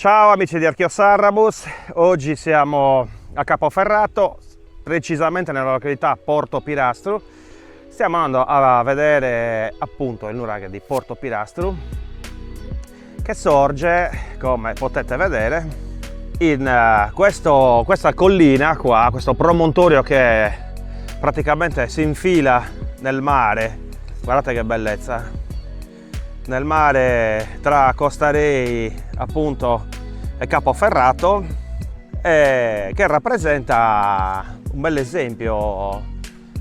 Ciao amici di Archeo Sarrabus, oggi siamo a Capoferrato, precisamente nella località Porto Pirastru. Stiamo andando a vedere appunto il nuraghe di Porto Pirastru, che sorge, come potete vedere, in questa collina qua, questo promontorio che praticamente si infila nel mare. Guardate che bellezza! Nel mare tra Costarei appunto e Capoferrato, che rappresenta un bel esempio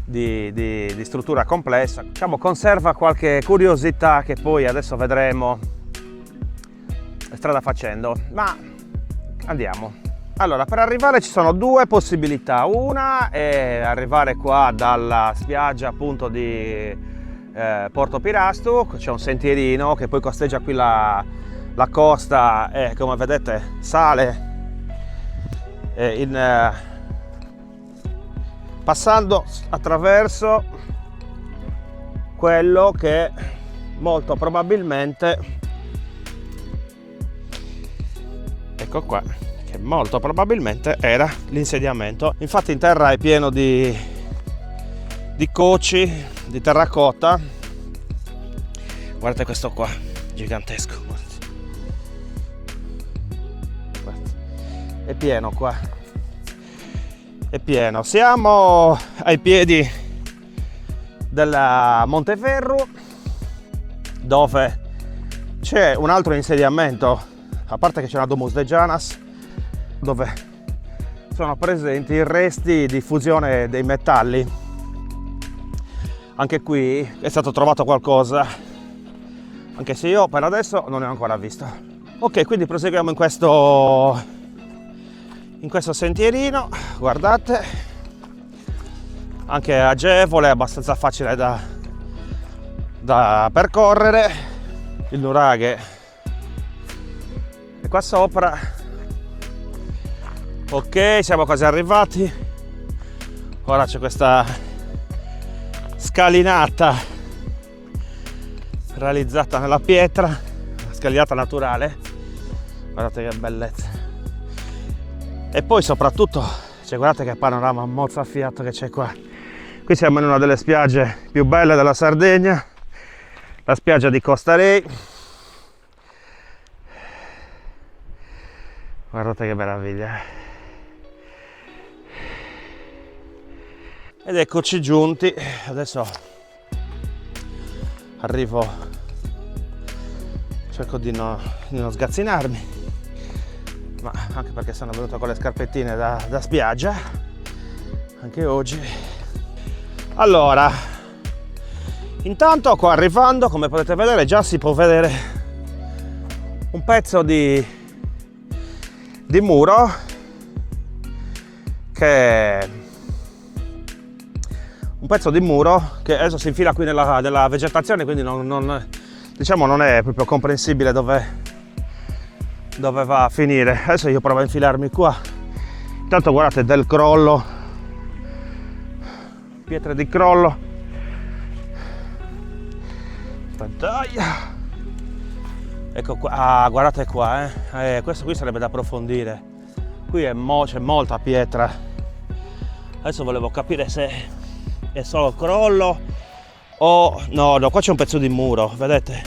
di struttura complessa. Diciamo, conserva qualche curiosità che poi adesso vedremo strada facendo, ma andiamo. Allora, per arrivare ci sono due possibilità. Una è arrivare qua dalla spiaggia appunto di Porto Pirastru, c'è un sentierino che poi costeggia qui la costa e come vedete sale passando attraverso quello che molto probabilmente, ecco qua, che molto probabilmente era l'insediamento. Infatti in terra è pieno di coci di terracotta. Guardate questo qua, gigantesco. Guardate. È pieno qua. È pieno. Siamo ai piedi del Monteferru, dove c'è un altro insediamento, a parte che c'è una Domus de Janas, dove sono presenti i resti di fusione dei metalli. Anche qui è stato trovato qualcosa, anche se io per adesso non ne ho ancora visto. Ok, quindi proseguiamo in questo sentierino. Guardate, anche agevole, abbastanza facile da percorrere. Il nuraghe è qua sopra. Ok, siamo quasi arrivati. Ora c'è questa scalinata realizzata nella pietra, una scalinata naturale. Guardate che bellezza! E poi soprattutto, guardate che panorama mozzafiato che c'è qua. Qui siamo in una delle spiagge più belle della Sardegna, la spiaggia di Costarei. Guardate che meraviglia! Ed eccoci giunti. Adesso arrivo, cerco di non sgazzinarmi, ma anche perché sono venuto con le scarpettine da spiaggia anche oggi. Allora, intanto qua arrivando, come potete vedere, già si può vedere un pezzo di muro che adesso si infila qui nella vegetazione, quindi diciamo non è proprio comprensibile dove va a finire. Adesso io provo a infilarmi qua. Intanto guardate del crollo, pietre di crollo. Ecco qua, guardate qua, questo qui sarebbe da approfondire. Qui c'è molta pietra. Adesso volevo capire se è solo crollo o no, qua c'è un pezzo di muro, vedete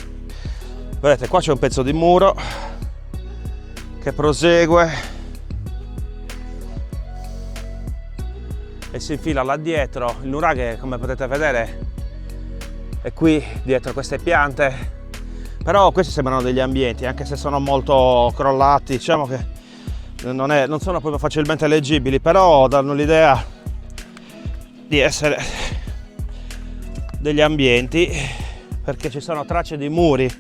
qua c'è un pezzo di muro che prosegue e si infila là dietro. Il nuraghe, come potete vedere, è qui dietro queste piante, però questi sembrano degli ambienti, anche se sono molto crollati, diciamo che non sono proprio facilmente leggibili, però danno l'idea di essere degli ambienti perché ci sono tracce di muri.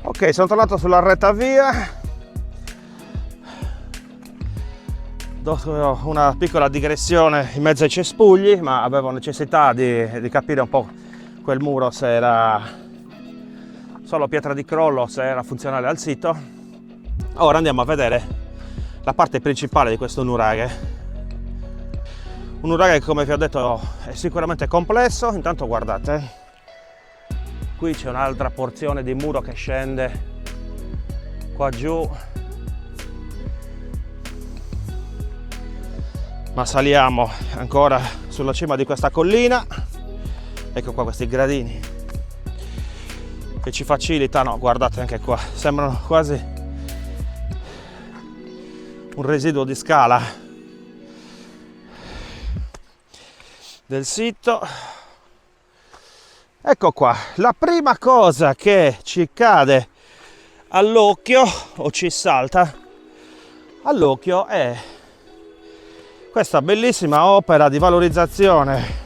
Ok, sono tornato sulla retta via, dopo una piccola digressione in mezzo ai cespugli, ma avevo necessità di capire un po' quel muro, se era solo pietra di crollo, se era funzionale al sito. Ora andiamo a vedere la parte principale di questo nuraghe. Un nuraghe che, come vi ho detto, è sicuramente complesso. Intanto guardate, qui c'è un'altra porzione di muro che scende qua giù ma saliamo ancora sulla cima di questa collina. Ecco qua questi gradini che ci facilitano, guardate anche qua, sembrano quasi un residuo di scala del sito. Ecco qua, la prima cosa che ci cade all'occhio o ci salta all'occhio è questa bellissima opera di valorizzazione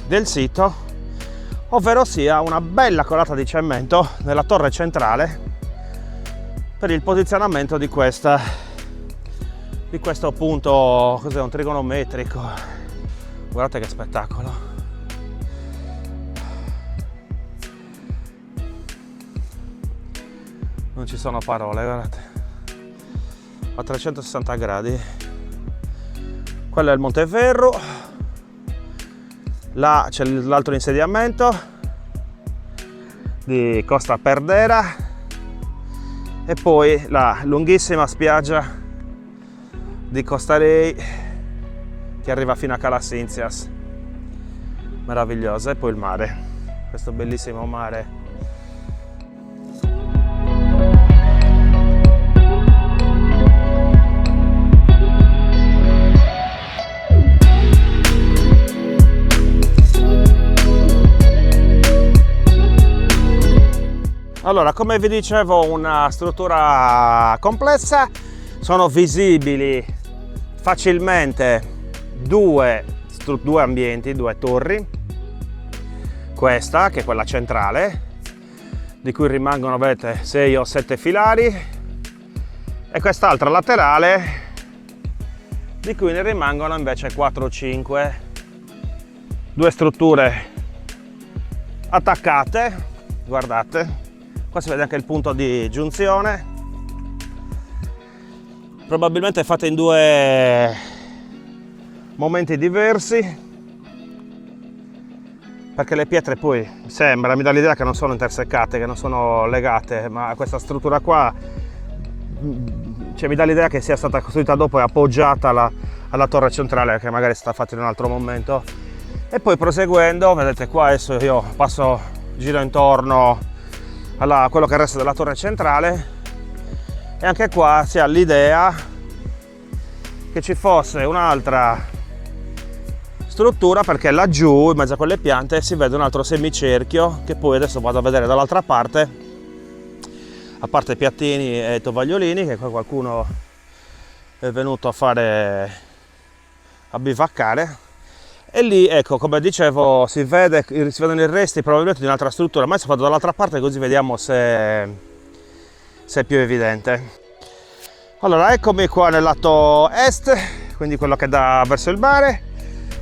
del sito, ovvero sia una bella colata di cemento nella torre centrale per il posizionamento di questo punto, cos'è, un trigonometrico. Guardate che spettacolo. Non ci sono parole, guardate, a 360 gradi. Quello è il Monteferru, là c'è l'altro insediamento di Costa Perdera e poi la lunghissima spiaggia di Costa Rei che arriva fino a Calasinzias, meravigliosa, e poi il mare, questo bellissimo mare. Allora, come vi dicevo, una struttura complessa, sono visibili facilmente due ambienti, due torri, questa che è quella centrale, di cui rimangono, vedete, 6 o 7 filari, e quest'altra laterale, di cui ne rimangono invece 4 o 5, due strutture attaccate, guardate. Qua si vede anche il punto di giunzione, probabilmente fatte in due momenti diversi, perché le pietre poi mi dà l'idea che non sono intersecate, che non sono legate, ma questa struttura qua, cioè, mi dà l'idea che sia stata costruita dopo e appoggiata alla torre centrale, che magari è stata fatta in un altro momento. E poi proseguendo, vedete qua, adesso io giro intorno a quello che resta della torre centrale, e anche qua si ha l'idea che ci fosse un'altra struttura, perché laggiù in mezzo a quelle piante si vede un altro semicerchio che poi adesso vado a vedere dall'altra parte, a parte Piattini e Tovagliolini, che qua qualcuno è venuto a bivaccare. E lì, ecco, come dicevo, si vedono i resti probabilmente di un'altra struttura, ma adesso vado dall'altra parte così vediamo se è più evidente. Allora, eccomi qua nel lato est, quindi quello che dà verso il mare.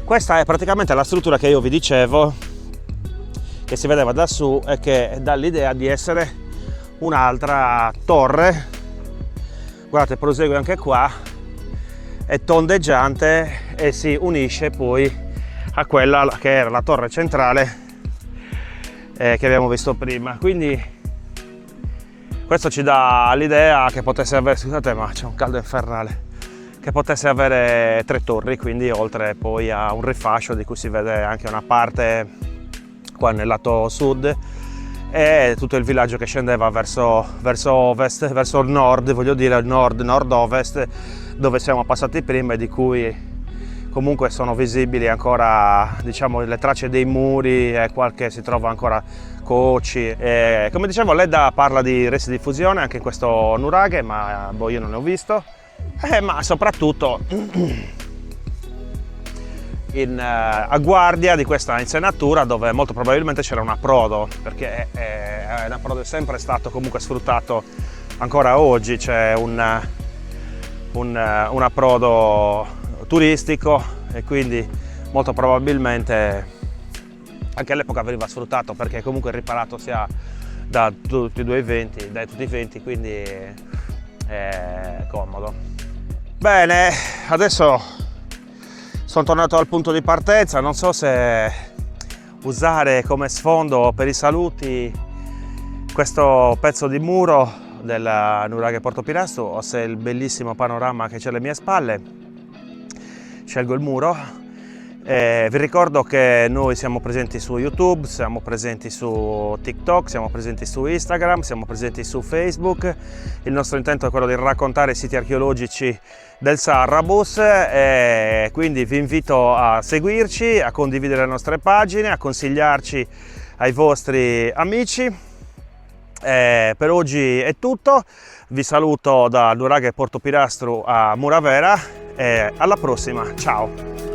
Questa è praticamente la struttura che io vi dicevo, che si vedeva da su e che dà l'idea di essere un'altra torre. Guardate, prosegue anche qua, è tondeggiante e si unisce poi a quella che era la torre centrale che abbiamo visto prima. Quindi questo ci dà l'idea che potesse avere, scusate ma c'è un caldo infernale, che potesse avere 3 torri, quindi oltre poi a un rifascio di cui si vede anche una parte qua nel lato sud, e tutto il villaggio che scendeva verso ovest, verso il nord, voglio dire nord-ovest, dove siamo passati prima e di cui comunque sono visibili ancora, diciamo, le tracce dei muri e si trova ancora coci. E, come dicevo, Ledda parla di resti di fusione anche in questo nuraghe, ma io non ne ho visto, ma soprattutto a guardia di questa insenatura, dove molto probabilmente c'era un approdo, perché un approdo è sempre stato comunque sfruttato, ancora oggi c'è un approdo turistico, e quindi molto probabilmente anche all'epoca veniva sfruttato, perché comunque è riparato sia da tutti i venti, quindi è comodo. Bene, adesso sono tornato al punto di partenza, non so se usare come sfondo per i saluti questo pezzo di muro del nuraghe Porto Pirastru o se il bellissimo panorama che c'è alle mie spalle. scelgo il muro. Vi ricordo che noi siamo presenti su YouTube, siamo presenti su TikTok, siamo presenti su Instagram, siamo presenti su Facebook. Il nostro intento è quello di raccontare i siti archeologici del Sarrabus, e quindi vi invito a seguirci, a condividere le nostre pagine, a consigliarci ai vostri amici. Per oggi è tutto, vi saluto da Nuraghe Porto Pirastru a Muravera e alla prossima, ciao!